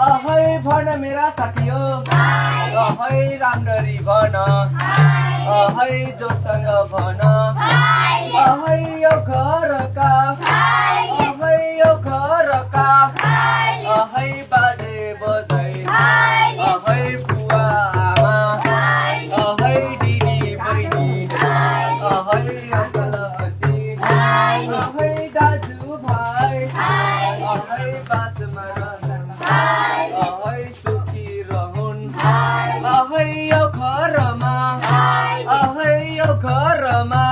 अहै भन मेरा साथी हो अहै राम्ररी भन अहै जोसँग भन अहै यो घरका अहै यो घरका अहै बाजे बजै अहै बुवा आमा अहै दिदी बहिनी अहै अङ्कल आन्टी अहै दाजु भाइ अहै बाटोमा अहै सुखी रहून् अहै यो घरमा अहै यो घरमा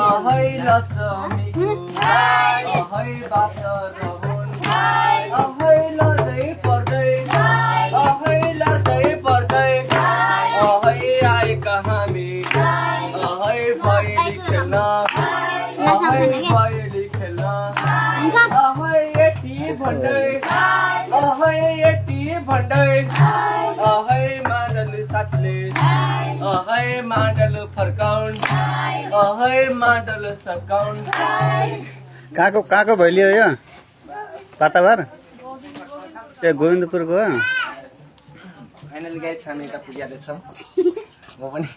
अहै लक्ष्मीको अहै बास रहून् अहै लड्दै पर्दै अहै लड्दै पर्दै अहै आएका हामी अहै भैली खेल्न अहै भैली खेल्न अहै यति भन्दै अहै यति भन्दै अहै माडल साथले अहै माडल फर्काउन् अहै माडल सकाउन् कहाँको भैली हो यो पाताबार ए गोविन्दपुरको हो फाइनली गाइस हामी यता पुगिहालेछौँ म पनि